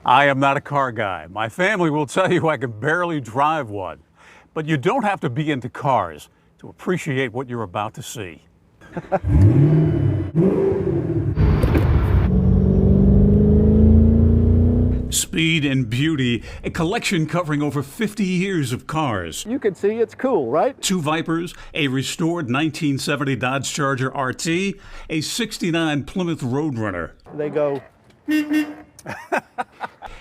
I am not a car guy. My family will tell you I can barely drive one. But you don't have to be into cars to appreciate what you're about to see. Speed and Beauty, a collection covering over 50 years of cars. You can see it's cool, right? Two Vipers, a restored 1970 Dodge Charger RT, a 69 Plymouth Roadrunner. They go.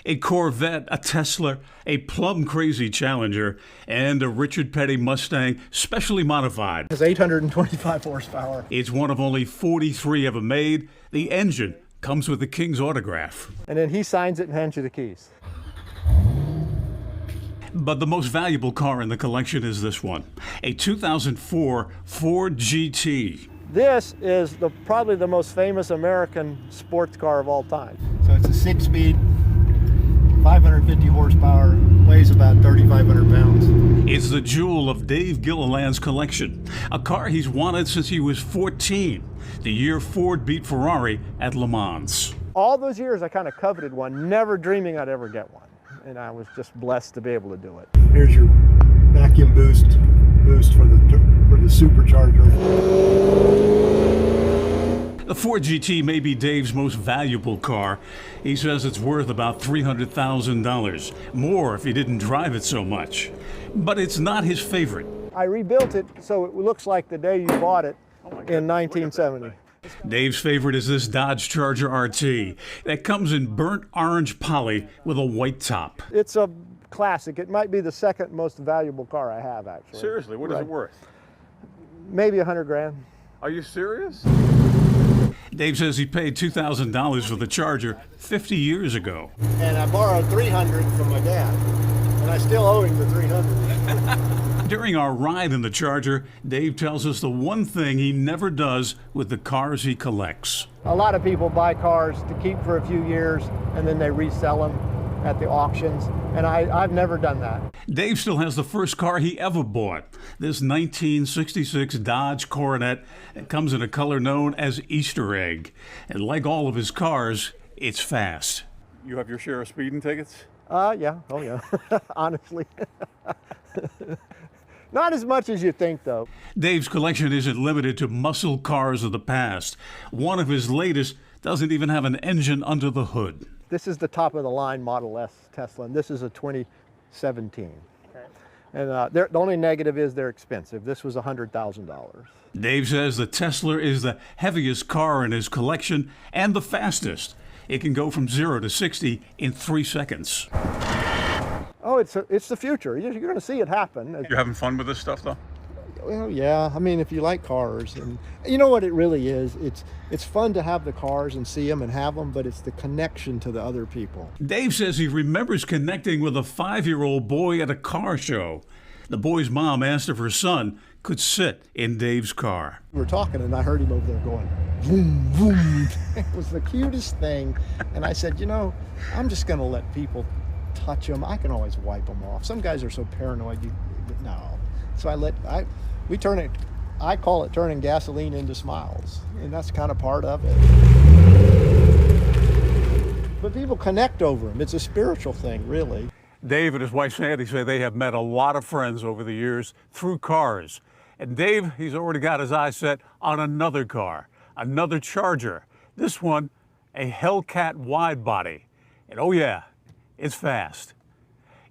A Corvette, a Tesla, a plum crazy Challenger, and a Richard Petty Mustang specially modified. It's 825 horsepower. It's one of only 43 ever made. The engine comes with the King's autograph. And then he signs it and hands you the keys. But the most valuable car in the collection is this one, a 2004 Ford GT. This is probably the most famous American sports car of all time. So it's a 6-speed, 550 horsepower, weighs about 3,500 pounds. It's the jewel of Dave Gilliland's collection, a car he's wanted since he was 14, the year Ford beat Ferrari at Le Mans. All those years I kind of coveted one, never dreaming I'd ever get one. And I was just blessed to be able to do it. Here's your vacuum boost for the supercharger. The Ford GT may be Dave's most valuable car. He says it's worth about $300,000, more if he didn't drive it so much. But it's not his favorite. I rebuilt it so it looks like the day you bought it in 1970. Dave's favorite is this Dodge Charger RT that comes in burnt orange poly with a white top. It's a classic. It might be the second most valuable car I have, actually. Seriously, what is it worth? Maybe $100,000. Are you serious? Dave says he paid $2,000 for the Charger 50 years ago. And I borrowed $300 from my dad, and I still owe him the $300. During our ride in the Charger, Dave tells us the one thing he never does with the cars he collects. A lot of people buy cars to keep for a few years and then they resell them at the auctions, and I've never done that. Dave still has the first car he ever bought, this 1966 Dodge Coronet. It comes in a color known as Easter egg. And like all of his cars, it's fast. You have your share of speeding tickets? Yeah, oh yeah, honestly. Not as much as you think, though. Dave's collection isn't limited to muscle cars of the past. One of his latest doesn't even have an engine under the hood. This is the top of the line Model S Tesla, and this is a 2017. Okay. And the only negative is they're expensive. This was $100,000. Dave says the Tesla is the heaviest car in his collection and the fastest. It can go from 0 to 60 in 3 seconds. Oh, it's the future. You're going to see it happen. You're having fun with this stuff, though? Well, yeah. I mean, if you like cars, and you know what it really is, it's fun to have the cars and see them and have them, but it's the connection to the other people. Dave says he remembers connecting with a 5-year-old boy at a car show. The boy's mom asked if her son could sit in Dave's car. We were talking, and I heard him over there going, boom, boom. It was the cutest thing. And I said, you know, I'm just going to let people touch them. I can always wipe them off. Some guys are so paranoid, no. So we turn it, I call it turning gasoline into smiles. And that's kind of part of it. But people connect over them. It's a spiritual thing, really. Dave and his wife Sandy say they have met a lot of friends over the years through cars. And Dave, he's already got his eyes set on another car, another Charger. This one, a Hellcat wide body. And oh yeah, it's fast.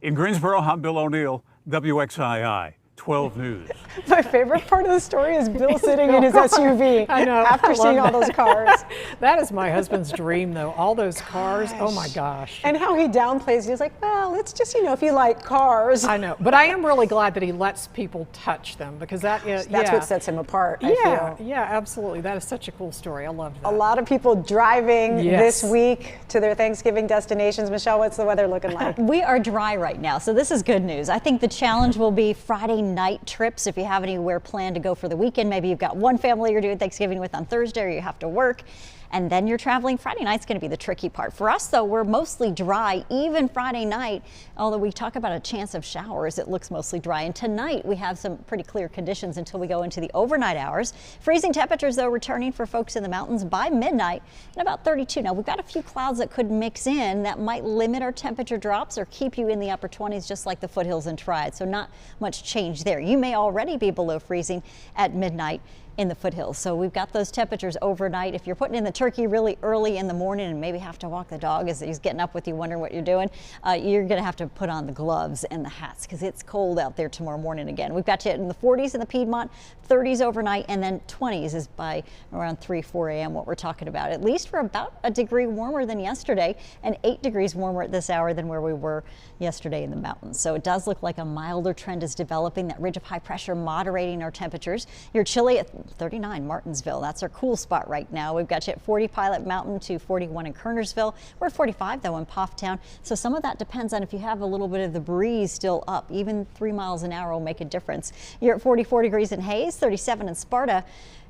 In Greensboro, I'm Bill O'Neill, WXII 12 News. My favorite part of the story is Bill sitting in his SUV. I know. After seeing all those cars. That is my husband's dream, though. All those cars. Oh my gosh. And how he downplays. He's like, well, it's just, if you like cars. I know. But I am really glad that he lets people touch them, because that's what sets him apart. I feel. Yeah, absolutely. That is such a cool story. I love that. A lot of people driving this week to their Thanksgiving destinations. Michelle, what's the weather looking like? We are dry right now, so this is good news. I think the challenge will be Friday night trips. If you have anywhere planned to go for the weekend, maybe you've got one family you're doing Thanksgiving with on Thursday, or you have to work. And then you're traveling. Friday night's going to be the tricky part. For us, though, we're mostly dry even Friday night. Although we talk about a chance of showers, it looks mostly dry. And tonight we have some pretty clear conditions until we go into the overnight hours. Freezing temperatures, though, returning for folks in the mountains by midnight and about 32. Now, we've got a few clouds that could mix in that might limit our temperature drops or keep you in the upper 20s, just like the foothills and Triad. So not much change there. You may already be below freezing at midnight in the foothills. So we've got those temperatures overnight. If you're putting in the turkey really early in the morning and maybe have to walk the dog as he's getting up with you wondering what you're doing, you're going to have to put on the gloves and the hats because it's cold out there tomorrow morning again. We've got you in the 40s in the Piedmont, 30s overnight, and then 20s is by around 3-4 a.m. what we're talking about. At least we're about a degree warmer than yesterday and 8 degrees warmer at this hour than where we were yesterday in the mountains. So it does look like a milder trend is developing. That ridge of high pressure moderating our temperatures. You're chilly at 39 Martinsville. That's our cool spot right now. We've got you at 40 Pilot Mountain to 41 in Kernersville. We're at 45 though in Pofftown. So some of that depends on if you have a little bit of the breeze still up. Even 3 miles an hour will make a difference. You're at 44 degrees in Hayes, 37 in Sparta.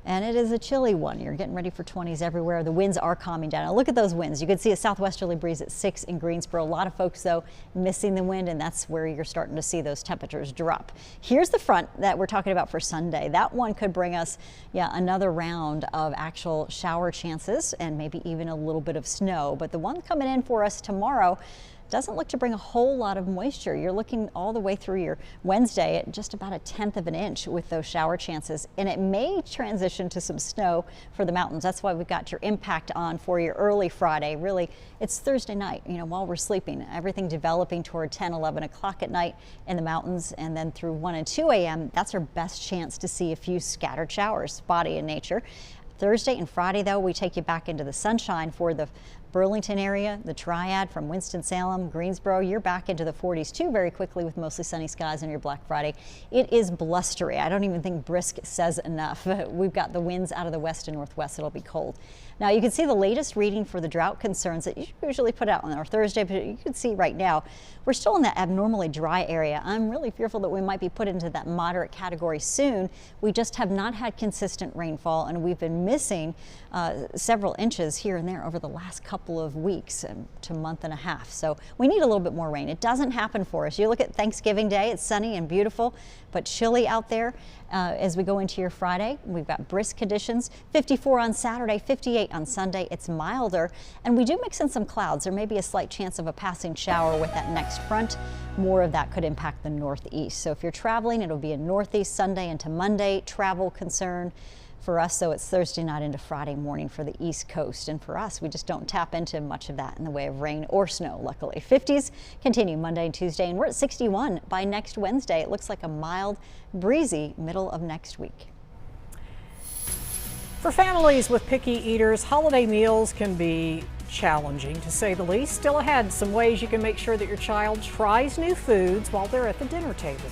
And it is a chilly one. You're getting ready for 20s everywhere. The winds are calming down. Now look at those winds. You can see a southwesterly breeze at 6 in Greensboro. A lot of folks, though, missing the wind, and that's where you're starting to see those temperatures drop. Here's the front that we're talking about for Sunday. That one could bring us, another round of actual shower chances and maybe even a little bit of snow. But the one coming in for us tomorrow doesn't look to bring a whole lot of moisture. You're looking all the way through your Wednesday at just about 1/10 of an inch with those shower chances, and it may transition to some snow for the mountains. That's why we've got your impact on for your early Friday. Really, it's Thursday night, while we're sleeping. Everything developing toward 10, 11 o'clock at night in the mountains, and then through 1 and 2 a.m., that's our best chance to see a few scattered showers, spotty in nature. Thursday and Friday, though, we take you back into the sunshine for the Burlington area, the Triad from Winston-Salem, Greensboro. You're back into the 40s too very quickly with mostly sunny skies on your Black Friday. It is blustery. I don't even think brisk says enough. We've got the winds out of the west and northwest. It'll be cold. Now you can see the latest reading for the drought concerns that you usually put out on our Thursday, but you can see right now we're still in that abnormally dry area. I'm really fearful that we might be put into that moderate category soon. We just have not had consistent rainfall, and we've been missing several inches here and there over the last couple of weeks to month and a half. So we need a little bit more rain. It doesn't happen for us. You look at Thanksgiving Day, it's sunny and beautiful, but chilly out there. As we go into your Friday, we've got brisk conditions, 54 on Saturday, 58 on Sunday. It's milder, and we do mix in some clouds. There may be a slight chance of a passing shower with that next front. More of that could impact the northeast. So if you're traveling, it'll be a northeast Sunday into Monday travel concern. For us, though, it's Thursday night into Friday morning for the East Coast. And for us, we just don't tap into much of that in the way of rain or snow, luckily. 50s continue Monday and Tuesday, and we're at 61 by next Wednesday. It looks like a mild, breezy middle of next week. For families with picky eaters, holiday meals can be challenging, to say the least. Still ahead, some ways you can make sure that your child tries new foods while they're at the dinner table.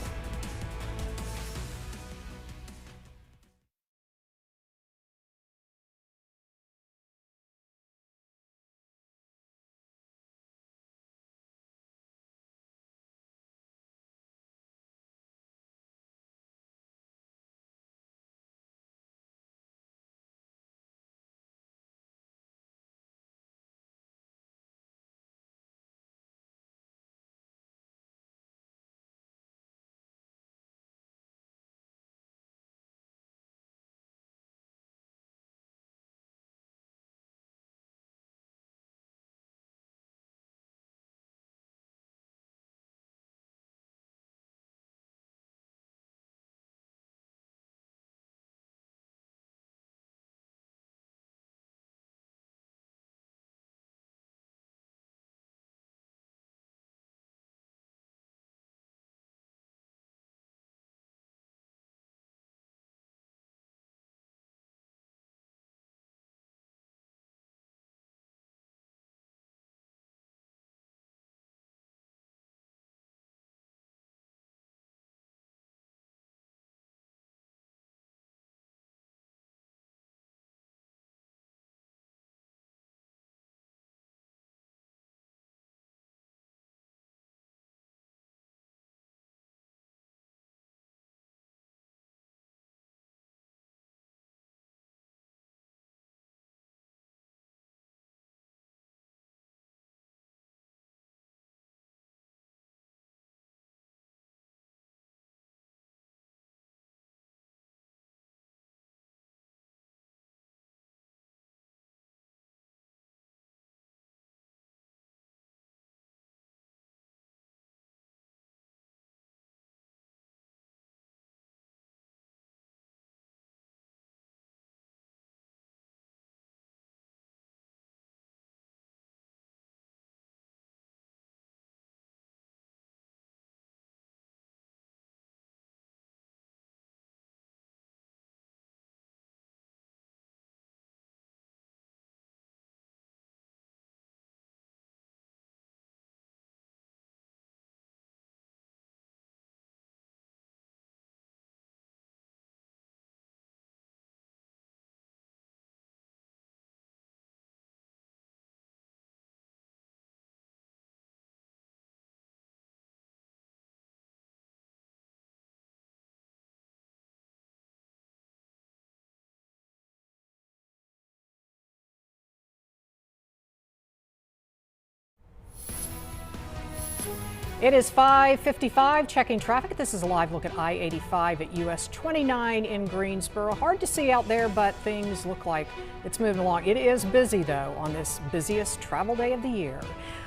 It is 5:55, checking traffic. This is a live look at I-85 at US 29 in Greensboro. Hard to see out there, but things look like it's moving along. It is busy, though, on this busiest travel day of the year.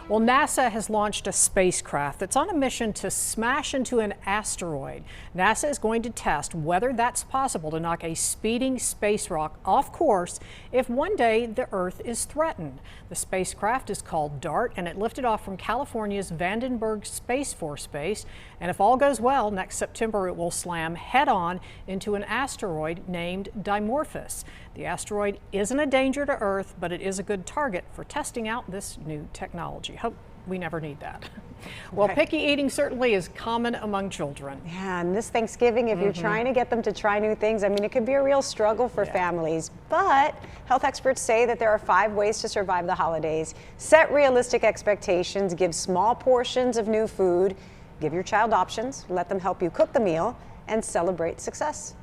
Well, NASA has launched a spacecraft that's on a mission to smash into an asteroid. NASA is going to test whether that's possible to knock a speeding space rock off course if one day the Earth is threatened. The spacecraft is called DART, and it lifted off from California's Vandenberg Space Force Base. And if all goes well, next September it will slam head-on into an asteroid named Dimorphos. The asteroid isn't a danger to Earth, but it is a good target for testing out this new technology. Hope we never need that. Well, picky eating certainly is common among children. Yeah, and this Thanksgiving, if you're trying to get them to try new things, I mean, it could be a real struggle for families. But health experts say that there are 5 ways to survive the holidays. Set realistic expectations, give small portions of new food, give your child options, let them help you cook the meal, and celebrate success.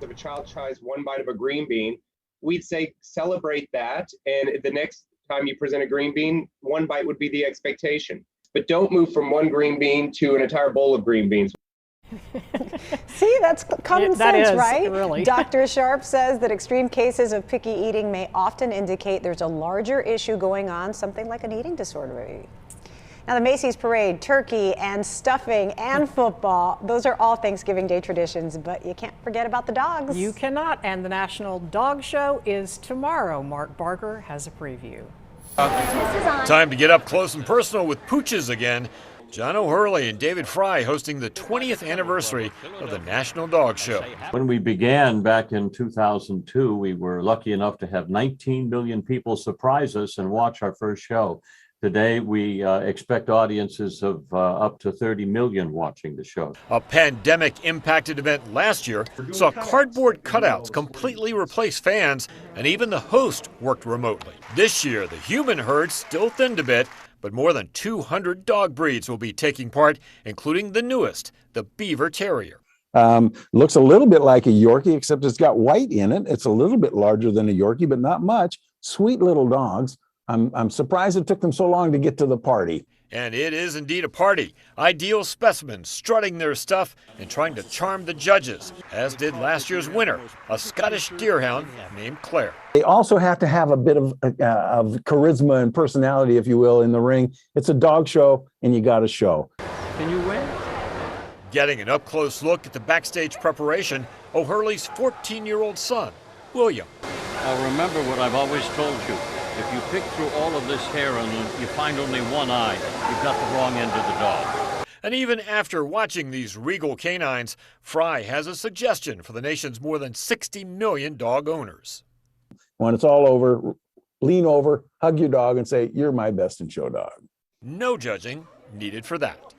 If a child tries one bite of a green bean, we'd say celebrate that, and the next time you present a green bean, one bite would be the expectation. But don't move from one green bean to an entire bowl of green beans. See, that's common sense, right? Really. Dr. Sharp says that extreme cases of picky eating may often indicate there's a larger issue going on, something like an eating disorder. Now, the Macy's Parade, turkey and stuffing and football, those are all Thanksgiving Day traditions, but you can't forget about the dogs. You cannot, and the National Dog Show is tomorrow. Mark Barger has a preview. Time to get up close and personal with pooches again. John O'Hurley and David Fry hosting the 20th anniversary of the National Dog Show. When we began back in 2002, we were lucky enough to have 19 million people surprise us and watch our first show. Today, we expect audiences of up to 30 million watching the show. A pandemic-impacted event last year saw cardboard cutouts completely replace fans, and even the host worked remotely. This year, the human herd still thinned a bit, but more than 200 dog breeds will be taking part, including the newest, the Beaver Terrier. Looks a little bit like a Yorkie, except it's got white in it. It's a little bit larger than a Yorkie, but not much. Sweet little dogs. I'm surprised it took them so long to get to the party. And it is indeed a party. Ideal specimens strutting their stuff and trying to charm the judges, as did last year's winner, a Scottish deerhound named Claire. They also have to have a bit of charisma and personality, if you will, in the ring. It's a dog show, and you got to show. Can you win? Getting an up-close look at the backstage preparation, O'Hurley's 14-year-old son, William. I'll remember what I've always told you. If you pick through all of this hair and you find only one eye, you've got the wrong end of the dog. And even after watching these regal canines, Fry has a suggestion for the nation's more than 60 million dog owners. When it's all over, lean over, hug your dog, and say, "You're my best in show dog." No judging needed for that.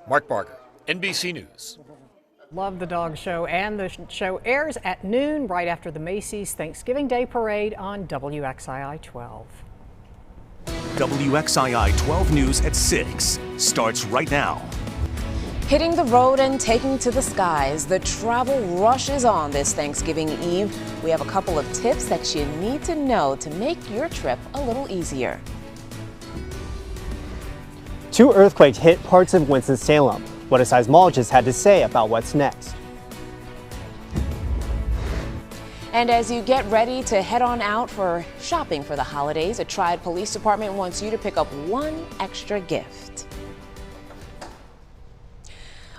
Mark Barger, NBC News. Love the dog show, and the show airs at noon right after the Macy's Thanksgiving Day Parade on WXII 12. WXII 12 News at 6 starts right now. Hitting the road and taking to the skies, the travel rush is on this Thanksgiving Eve. We have a couple of tips that you need to know to make your trip a little easier. 2 earthquakes hit parts of Winston-Salem. What a seismologist had to say about what's next. And as you get ready to head on out for shopping for the holidays, a Triad Police Department wants you to pick up one extra gift.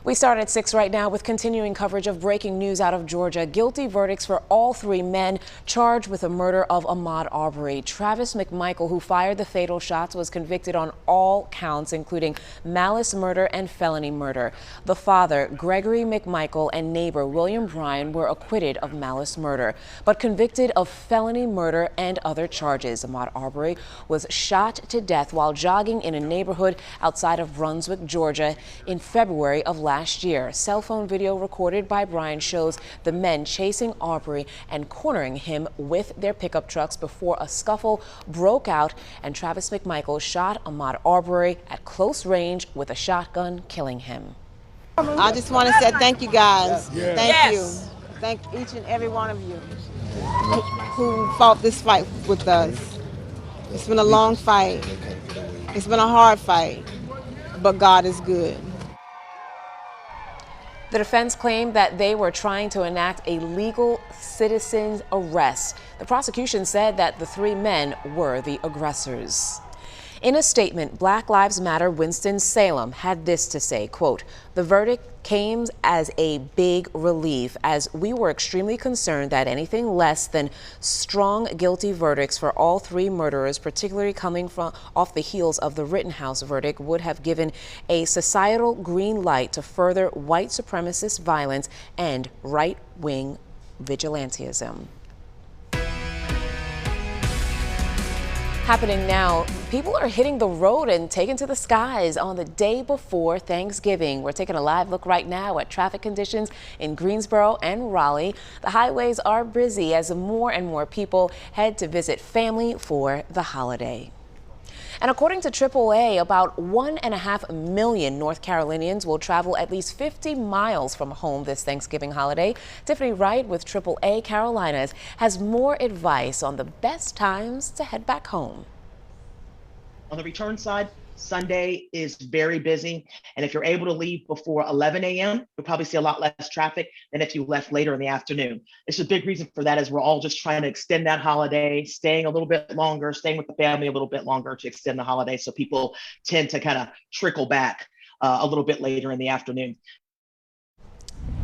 We start at 6 right now with continuing coverage of breaking news out of Georgia. Guilty verdicts for all 3 men charged with the murder of Ahmaud Arbery. Travis McMichael, who fired the fatal shots, was convicted on all counts, including malice murder and felony murder. The father, Gregory McMichael, and neighbor William Bryan were acquitted of malice murder, but convicted of felony murder and other charges. Ahmaud Arbery was shot to death while jogging in a neighborhood outside of Brunswick, Georgia, in February of last year. Cell phone video recorded by Bryan shows the men chasing Arbery and cornering him with their pickup trucks before a scuffle broke out and Travis McMichael shot Ahmaud Arbery at close range with a shotgun, killing him. I just want to say thank you guys. Thank you. Thank each and every one of you who fought this fight with us. It's been a long fight. It's been a hard fight. but God is good. The defense claimed that they were trying to enact a legal citizen's arrest. The prosecution said that the three men were the aggressors. In a statement, Black Lives Matter Winston-Salem had this to say, quote, "The verdict came as a big relief as we were extremely concerned that anything less than strong guilty verdicts for all three murderers, particularly coming from off the heels of the Rittenhouse verdict, would have given a societal green light to further white supremacist violence and right-wing vigilantism." Happening now, people are hitting the road and taking to the skies on the day before Thanksgiving. We're taking a live look right now at traffic conditions in Greensboro and Raleigh. The highways are busy as more and more people head to visit family for the holiday. And according to AAA, about 1.5 million North Carolinians will travel at least 50 miles from home this Thanksgiving holiday. Tiffany Wright with AAA Carolinas has more advice on the best times to head back home. On the return side, Sunday is very busy. And if you're able to leave before 11 a.m., you'll probably see a lot less traffic than if you left later in the afternoon. It's a big reason for that is we're all just trying to extend that holiday, staying a little bit longer, staying with the family a little bit longer to extend the holiday. So people tend to kind of trickle back a little bit later in the afternoon.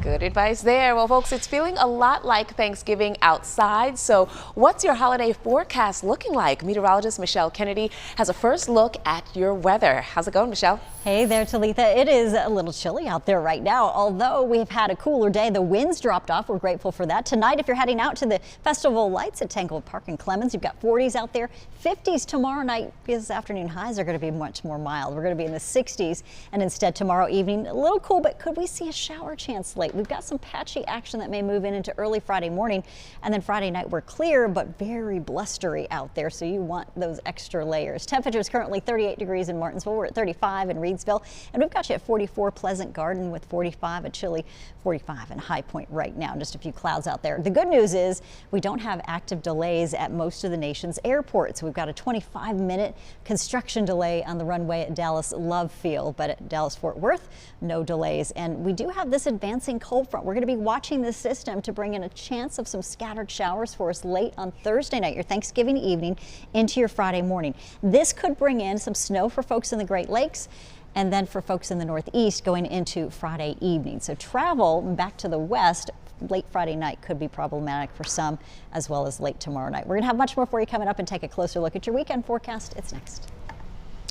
Good advice there. Well, folks, it's feeling a lot like Thanksgiving outside. So what's your holiday forecast looking like? Meteorologist Michelle Kennedy has a first look at your weather. How's it going, Michelle? Hey there, Talitha. It is a little chilly out there right now. Although we've had a cooler day, the winds dropped off. We're grateful for that. Tonight, if you're heading out to the Festival Lights at Tangled Park in Clemens, you've got 40s out there, 50s tomorrow night. This afternoon highs are going to be much more mild. We're going to be in the 60s, and instead tomorrow evening, a little cool, but could we see a shower chance late? We've got some patchy action that may move in into early Friday morning, and then Friday night we're clear but very blustery out there, so you want those extra layers. Temperatures currently 38 degrees in Martinsville. We're at 35 in Reedsville, and we've got you at 44 Pleasant Garden with 45, a chilly 45 in High Point right now. Just a few clouds out there. The good news is we don't have active delays at most of the nation's airports. We've got a 25-minute construction delay on the runway at Dallas Love Field, but at Dallas Fort Worth, no delays. And we do have this advancing cold front. We're going to be watching this system to bring in a chance of some scattered showers for us late on Thursday night, your Thanksgiving evening into your Friday morning. This could bring in some snow for folks in the Great Lakes, and then for folks in the Northeast going into Friday evening. So travel back to the west late Friday night could be problematic for some, as well as late tomorrow night. We're going to have much more for you coming up and take a closer look at your weekend forecast. It's next.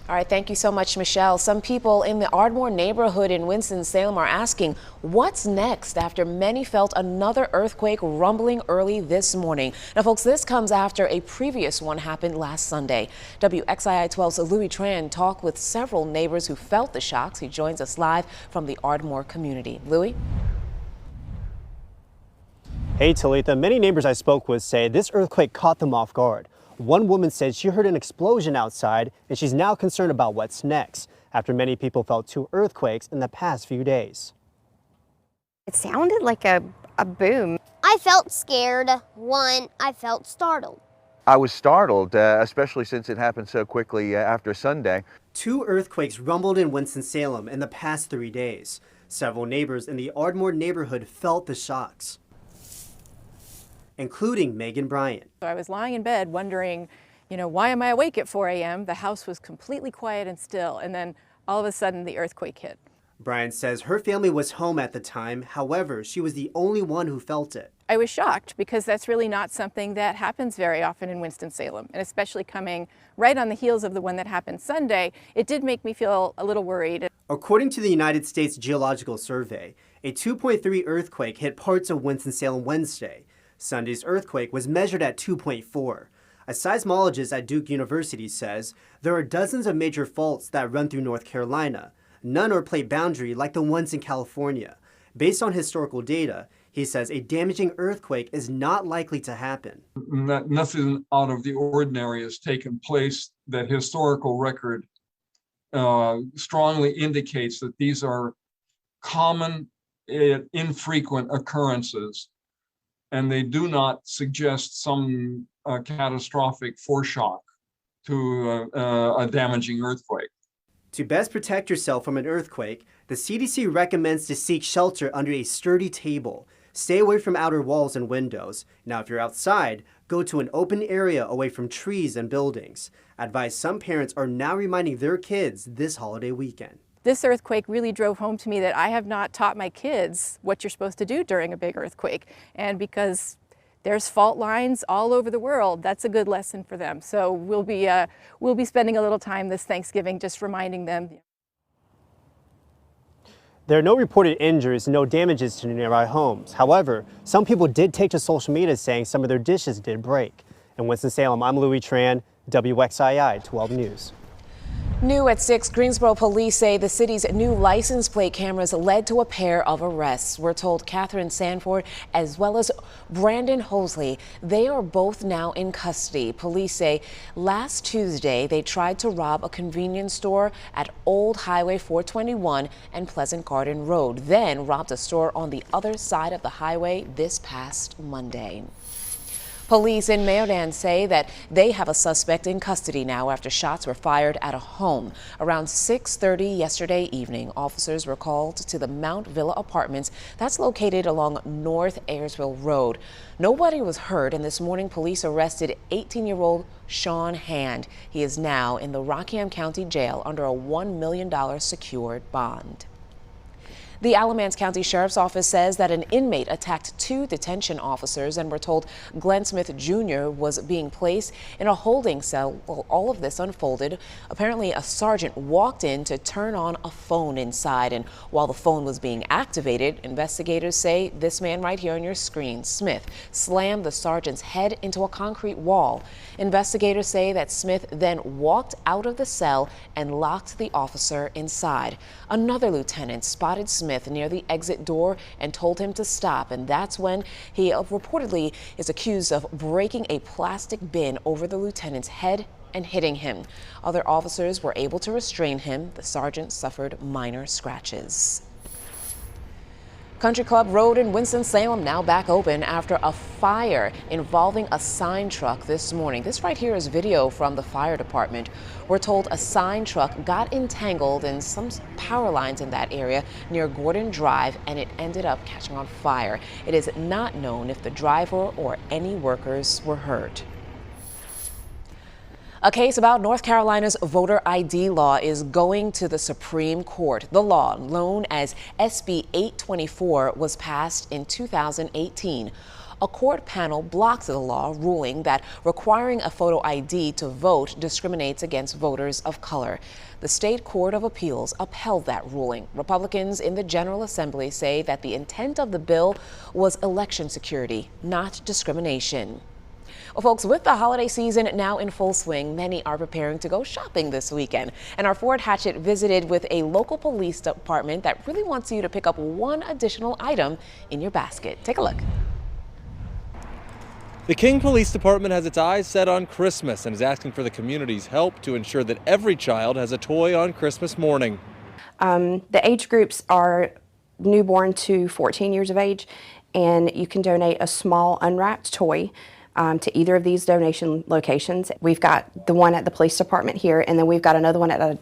All right, thank you so much, Michelle. Some people in the Ardmore neighborhood in Winston-Salem are asking what's next after many felt another earthquake rumbling early this morning. Now, folks, this comes after a previous one happened last Sunday. WXII 12's Louis Tran talked with several neighbors who felt the shocks. He joins us live from the Ardmore community. Louis? Hey, Talitha. Many neighbors I spoke with say this earthquake caught them off guard. One woman said she heard an explosion outside, and she's now concerned about what's next, after many people felt 2 earthquakes in the past few days. It sounded like a boom. I felt scared. One, I felt startled. I was startled, especially since it happened so quickly after Sunday. 2 earthquakes rumbled in Winston-Salem in the past 3 days. Several neighbors in the Ardmore neighborhood felt the shocks, including Megan Bryant. So I was lying in bed wondering, why am I awake at 4 a.m.? The house was completely quiet and still, and then all of a sudden the earthquake hit. Bryant says her family was home at the time. However, she was the only one who felt it. I was shocked because that's really not something that happens very often in Winston-Salem, and especially coming right on the heels of the one that happened Sunday, it did make me feel a little worried. According to the United States Geological Survey, a 2.3 earthquake hit parts of Winston-Salem Wednesday. Sunday's earthquake was measured at 2.4. A seismologist at Duke University says there are dozens of major faults that run through North Carolina. None are plate boundary like the ones in California. Based on historical data, he says a damaging earthquake is not likely to happen. Nothing out of the ordinary has taken place. That historical record strongly indicates that these are common, infrequent occurrences, and they do not suggest some catastrophic foreshock to a damaging earthquake. To best protect yourself from an earthquake, the CDC recommends to seek shelter under a sturdy table. Stay away from outer walls and windows. Now, if you're outside, go to an open area away from trees and buildings. Advise some parents are now reminding their kids this holiday weekend. This earthquake really drove home to me that I have not taught my kids what you're supposed to do during a big earthquake. And because there's fault lines all over the world, that's a good lesson for them. So we'll be spending a little time this Thanksgiving just reminding them. There are no reported injuries, no damages to nearby homes. However, some people did take to social media saying some of their dishes did break. In Winston-Salem, I'm Louis Tran, WXII 12 News. New at 6, Greensboro police say the city's new license plate cameras led to a pair of arrests. We're told Catherine Sanford as well as Brandon Hosley, they are both now in custody. Police say last Tuesday they tried to rob a convenience store at Old Highway 421 and Pleasant Garden Road, then robbed a store on the other side of the highway this past Monday. Police in Mayodan say that they have a suspect in custody now after shots were fired at a home. Around 6:30 yesterday evening, officers were called to the Mount Villa Apartments that's located along North Ayersville Road. Nobody was hurt, and this morning police arrested 18-year-old Sean Hand. He is now in the Rockingham County Jail under a $1 million secured bond. The Alamance County Sheriff's Office says that an inmate attacked 2 detention officers, and we're told Glenn Smith Jr. was being placed in a holding cell while all of this unfolded. Apparently, a sergeant walked in to turn on a phone inside, and while the phone was being activated, investigators say this man right here on your screen, Smith, slammed the sergeant's head into a concrete wall. Investigators say that Smith then walked out of the cell and locked the officer inside. Another lieutenant spotted Smith near the exit door and told him to stop, and that's when he reportedly is accused of breaking a plastic bin over the lieutenant's head and hitting him. Other officers were able to restrain him. The sergeant suffered minor scratches. Country Club Road in Winston-Salem now back open after a fire involving a sign truck this morning. This right here is video from the fire department. We're told a sign truck got entangled in some power lines in that area near Gordon Drive, and it ended up catching on fire. It is not known if the driver or any workers were hurt. A case about North Carolina's voter ID law is going to the Supreme Court. The law, known as SB 824, was passed in 2018. A court panel blocked the law, ruling that requiring a photo ID to vote discriminates against voters of color. The State Court of Appeals upheld that ruling. Republicans in the General Assembly say that the intent of the bill was election security, not discrimination. Well, folks, with the holiday season now in full swing, many are preparing to go shopping this weekend. And our Fort Hatchet visited with a local police department that really wants you to pick up one additional item in your basket. Take a look. The King Police Department has its eyes set on Christmas and is asking for the community's help to ensure that every child has a toy on Christmas morning. The age groups are newborn to 14 years of age, and you can donate a small unwrapped toy to either of these donation locations. We've got the one at the police department here, and then we've got another one at a